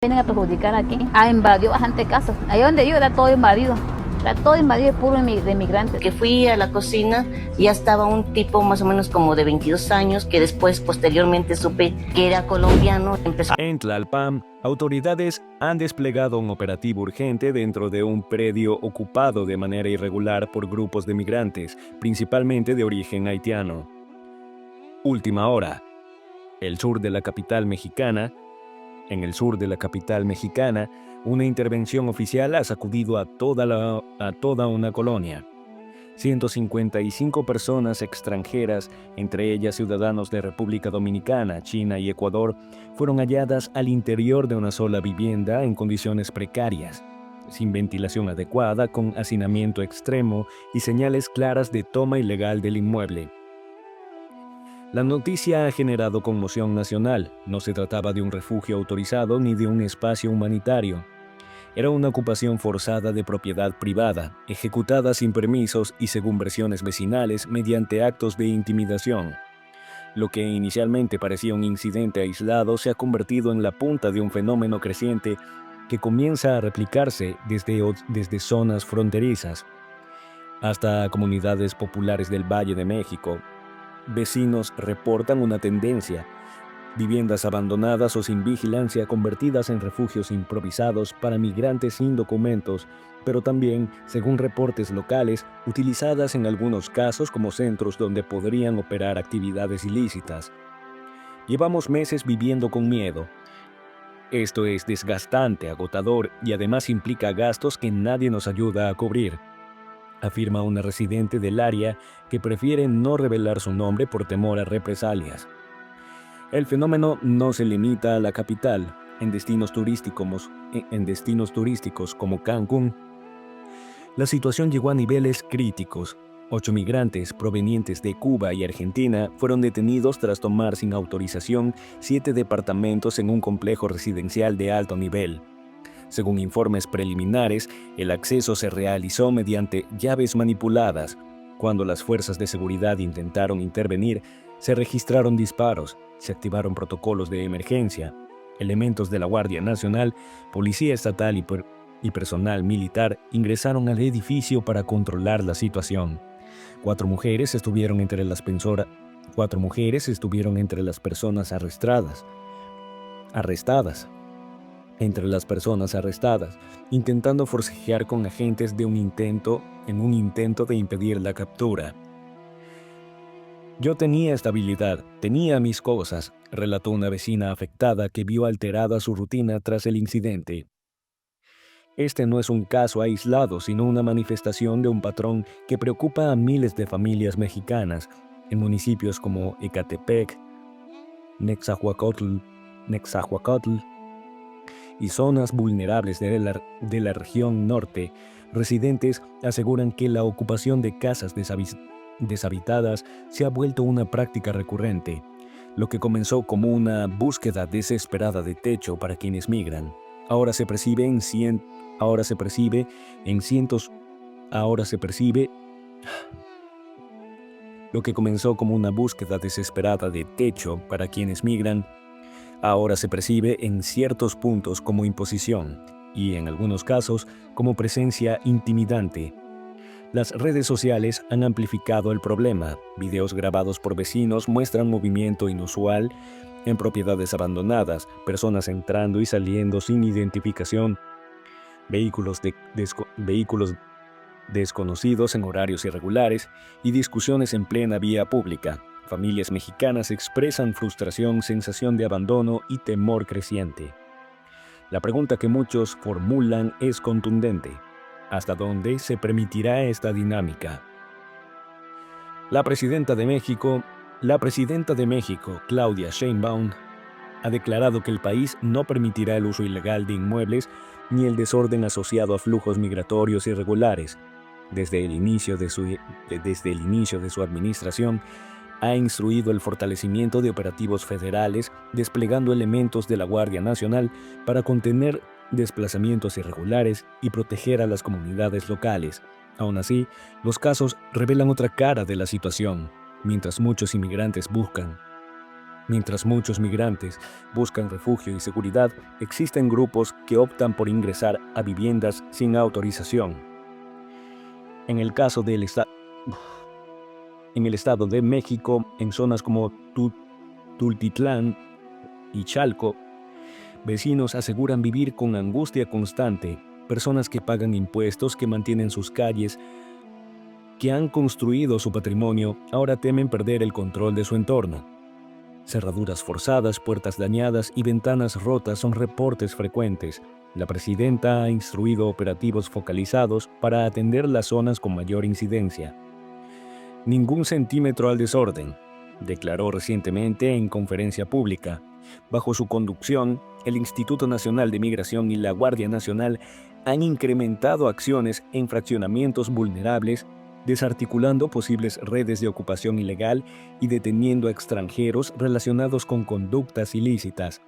Vienen a perjudicar aquí. Invadió bastante casas. Ahí donde yo era todo invadido. Era todo invadido puro de migrantes. Que fui a la cocina y ya estaba un tipo más o menos como de 22 años que después posteriormente supe que era colombiano. En Tlalpan, autoridades han desplegado un operativo urgente dentro de un predio ocupado de manera irregular por grupos de migrantes, principalmente de origen haitiano. Última hora. En el sur de la capital mexicana, una intervención oficial ha sacudido a toda una colonia. 155 personas extranjeras, entre ellas ciudadanos de República Dominicana, China y Ecuador, fueron halladas al interior de una sola vivienda en condiciones precarias, sin ventilación adecuada, con hacinamiento extremo y señales claras de toma ilegal del inmueble. La noticia ha generado conmoción nacional. No se trataba de un refugio autorizado ni de un espacio humanitario. Era una ocupación forzada de propiedad privada, ejecutada sin permisos y según versiones vecinales mediante actos de intimidación. Lo que inicialmente parecía un incidente aislado se ha convertido en la punta de un fenómeno creciente que comienza a replicarse desde zonas fronterizas hasta comunidades populares del Valle de México. Vecinos reportan una tendencia: viviendas abandonadas o sin vigilancia convertidas en refugios improvisados para migrantes sin documentos, pero también, según reportes locales, utilizadas en algunos casos como centros donde podrían operar actividades ilícitas. Llevamos meses viviendo con miedo. Esto es desgastante, agotador y además implica gastos que nadie nos ayuda a cubrir, afirma una residente del área que prefiere no revelar su nombre por temor a represalias. El fenómeno no se limita a la capital. En destinos turísticos como Cancún, la situación llegó a niveles críticos. 8 migrantes provenientes de Cuba y Argentina fueron detenidos tras tomar sin autorización 7 departamentos en un complejo residencial de alto nivel. Según informes preliminares, el acceso se realizó mediante llaves manipuladas. Cuando las fuerzas de seguridad intentaron intervenir, se registraron disparos, se activaron protocolos de emergencia. Elementos de la Guardia Nacional, Policía Estatal y personal militar ingresaron al edificio para controlar la situación. 4 mujeres estuvieron entre las personas arrestadas, intentando forcejear con agentes en un intento de impedir la captura. Yo tenía estabilidad, tenía mis cosas, relató una vecina afectada que vio alterada su rutina tras el incidente. Este no es un caso aislado, sino una manifestación de un patrón que preocupa a miles de familias mexicanas en municipios como Ecatepec, Nezahualcóyotl y zonas vulnerables de la región norte. Residentes aseguran que la ocupación de casas deshabitadas se ha vuelto una práctica recurrente. Lo que comenzó como una búsqueda desesperada de techo para quienes migran, ahora se percibe en ciertos puntos como imposición y, en algunos casos, como presencia intimidante. Las redes sociales han amplificado el problema. Videos grabados por vecinos muestran movimiento inusual en propiedades abandonadas, personas entrando y saliendo sin identificación, vehículos desconocidos en horarios irregulares y discusiones en plena vía pública. Familias mexicanas expresan frustración, sensación de abandono y temor creciente. La pregunta que muchos formulan es contundente: ¿hasta dónde se permitirá esta dinámica? La presidenta de México, Claudia Sheinbaum, ha declarado que el país no permitirá el uso ilegal de inmuebles ni el desorden asociado a flujos migratorios irregulares. Desde el inicio de su administración, ha instruido el fortalecimiento de operativos federales, desplegando elementos de la Guardia Nacional para contener desplazamientos irregulares y proteger a las comunidades locales. Aún así, los casos revelan otra cara de la situación. Mientras muchos inmigrantes buscan Mientras muchos migrantes buscan refugio y seguridad, existen grupos que optan por ingresar a viviendas sin autorización. En el caso del Estado de México, en zonas como Tultitlán y Chalco, vecinos aseguran vivir con angustia constante. Personas que pagan impuestos, que mantienen sus calles, que han construido su patrimonio, ahora temen perder el control de su entorno. Cerraduras forzadas, puertas dañadas y ventanas rotas son reportes frecuentes. La presidenta ha instruido operativos focalizados para atender las zonas con mayor incidencia. Ningún centímetro al desorden, declaró recientemente en conferencia pública. Bajo su conducción, el Instituto Nacional de Migración y la Guardia Nacional han incrementado acciones en fraccionamientos vulnerables, desarticulando posibles redes de ocupación ilegal y deteniendo a extranjeros relacionados con conductas ilícitas.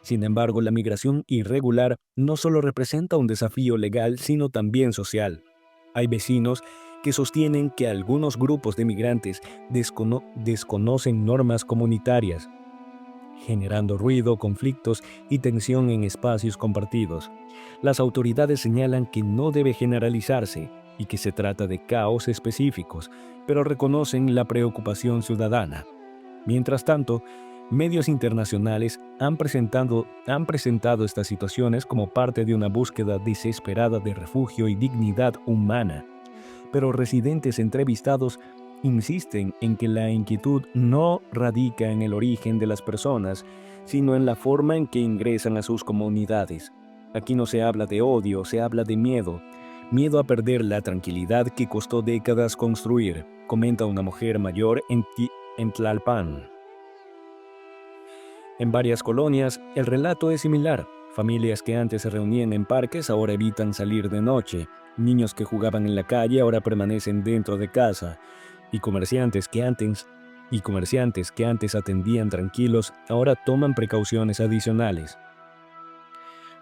Sin embargo, la migración irregular no solo representa un desafío legal, sino también social. Hay vecinos que sostienen que algunos grupos de migrantes desconocen normas comunitarias, generando ruido, conflictos y tensión en espacios compartidos. Las autoridades señalan que no debe generalizarse y que se trata de caos específicos, pero reconocen la preocupación ciudadana. Mientras tanto, medios internacionales han presentado estas situaciones como parte de una búsqueda desesperada de refugio y dignidad humana. Pero residentes entrevistados insisten en que la inquietud no radica en el origen de las personas, sino en la forma en que ingresan a sus comunidades. Aquí no se habla de odio, se habla de miedo. Miedo a perder la tranquilidad que costó décadas construir, comenta una mujer mayor en Tlalpan. En varias colonias, el relato es similar. Familias que antes se reunían en parques ahora evitan salir de noche. Niños que jugaban en la calle ahora permanecen dentro de casa. Y comerciantes que antes atendían tranquilos ahora toman precauciones adicionales.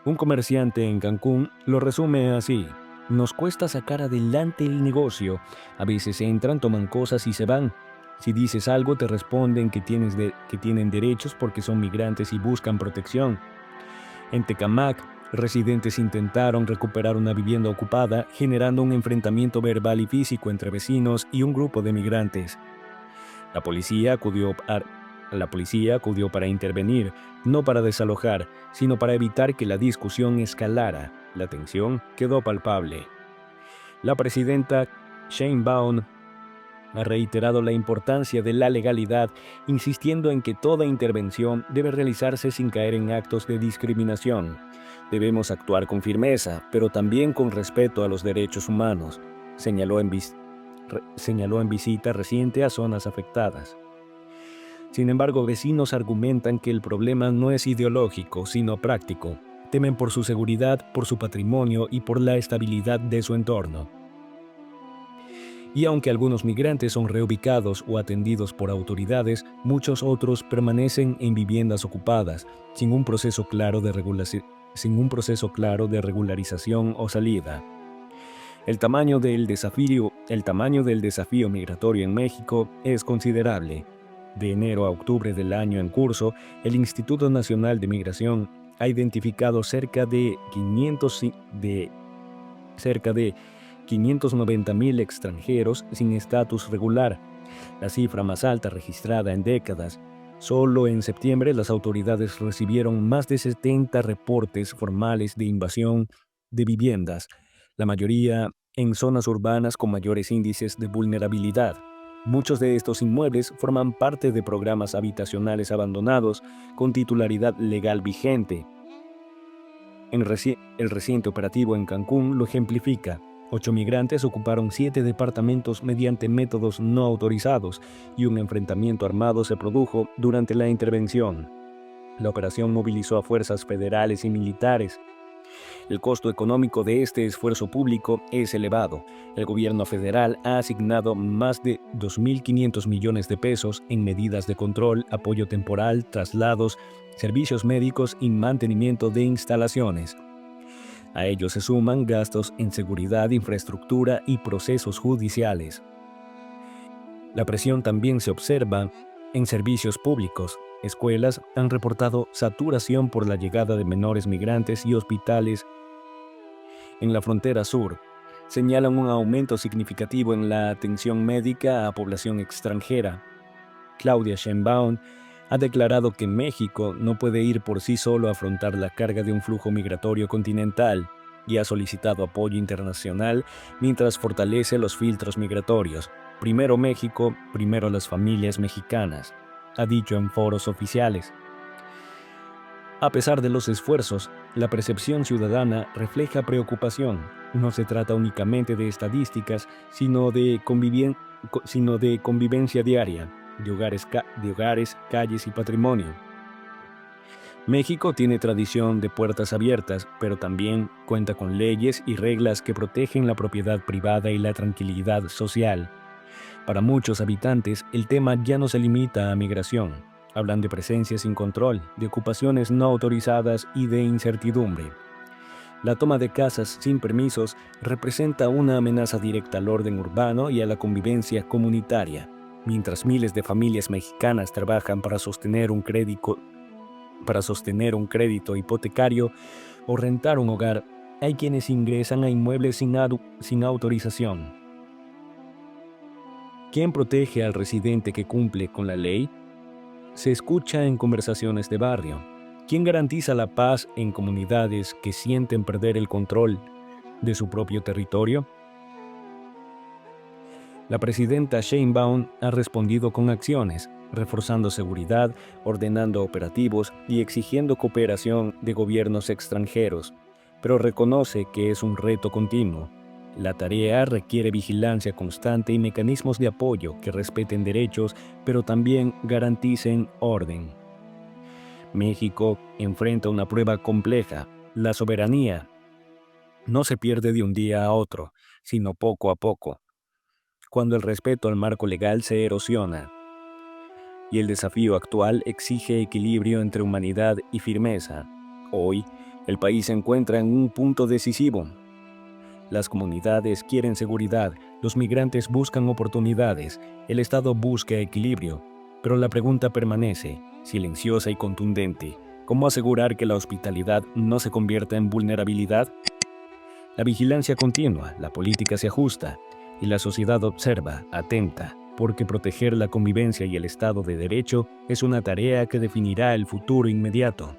Un comerciante en Cancún lo resume así: nos cuesta sacar adelante el negocio. A veces entran, toman cosas y se van. Si dices algo te responden que tienen derechos porque son migrantes y buscan protección. En Tecámac, residentes intentaron recuperar una vivienda ocupada, generando un enfrentamiento verbal y físico entre vecinos y un grupo de migrantes. La policía acudió para intervenir, no para desalojar, sino para evitar que la discusión escalara. La tensión quedó palpable. La presidenta Sheinbaum ha reiterado la importancia de la legalidad, insistiendo en que toda intervención debe realizarse sin caer en actos de discriminación. Debemos actuar con firmeza, pero también con respeto a los derechos humanos, señaló en visita reciente a zonas afectadas. Sin embargo, vecinos argumentan que el problema no es ideológico, sino práctico. Temen por su seguridad, por su patrimonio y por la estabilidad de su entorno. Y aunque algunos migrantes son reubicados o atendidos por autoridades, muchos otros permanecen en viviendas ocupadas, sin un proceso claro de regularización o salida. El tamaño del desafío migratorio en México es considerable. De enero a octubre del año en curso, el Instituto Nacional de Migración ha identificado cerca de 590,000 extranjeros sin estatus regular, la cifra más alta registrada en décadas. Solo en septiembre las autoridades recibieron más de 70 reportes formales de invasión de viviendas, la mayoría en zonas urbanas con mayores índices de vulnerabilidad. Muchos de estos inmuebles forman parte de programas habitacionales abandonados con titularidad legal vigente. El reciente operativo en Cancún lo ejemplifica. 8 migrantes ocuparon 7 departamentos mediante métodos no autorizados y un enfrentamiento armado se produjo durante la intervención. La operación movilizó a fuerzas federales y militares. El costo económico de este esfuerzo público es elevado. El gobierno federal ha asignado más de 2.500 millones de pesos en medidas de control, apoyo temporal, traslados, servicios médicos y mantenimiento de instalaciones. A ello se suman gastos en seguridad, infraestructura y procesos judiciales. La presión también se observa en servicios públicos. escuelas han reportado saturación por la llegada de menores migrantes y hospitales en la frontera sur señalan un aumento significativo en la atención médica a población extranjera. Claudia Sheinbaum ha declarado que México no puede ir por sí solo a afrontar la carga de un flujo migratorio continental y ha solicitado apoyo internacional mientras fortalece los filtros migratorios. Primero México, primero las familias mexicanas, ha dicho en foros oficiales. A pesar de los esfuerzos, la percepción ciudadana refleja preocupación. No se trata únicamente de estadísticas, sino de convivencia diaria, de hogares, calles y patrimonio. México tiene tradición de puertas abiertas, pero también cuenta con leyes y reglas que protegen la propiedad privada y la tranquilidad social. Para muchos habitantes, el tema ya no se limita a migración. Hablan de presencia sin control, de ocupaciones no autorizadas y de incertidumbre. La toma de casas sin permisos representa una amenaza directa al orden urbano y a la convivencia comunitaria. Mientras miles de familias mexicanas trabajan para sostener un crédito hipotecario o rentar un hogar, hay quienes ingresan a inmuebles sin autorización. ¿Quién protege al residente que cumple con la ley? Se escucha en conversaciones de barrio. ¿Quién garantiza la paz en comunidades que sienten perder el control de su propio territorio? La presidenta Sheinbaum ha respondido con acciones, reforzando seguridad, ordenando operativos y exigiendo cooperación de gobiernos extranjeros, pero reconoce que es un reto continuo. La tarea requiere vigilancia constante y mecanismos de apoyo que respeten derechos, pero también garanticen orden. México enfrenta una prueba compleja. La soberanía no se pierde de un día a otro, sino poco a poco, cuando el respeto al marco legal se erosiona. Y el desafío actual exige equilibrio entre humanidad y firmeza. Hoy, el país se encuentra en un punto decisivo. Las comunidades quieren seguridad, los migrantes buscan oportunidades, el Estado busca equilibrio, pero la pregunta permanece, silenciosa y contundente: ¿cómo asegurar que la hospitalidad no se convierta en vulnerabilidad? La vigilancia continúa, la política se ajusta y la sociedad observa, atenta, porque proteger la convivencia y el Estado de Derecho es una tarea que definirá el futuro inmediato.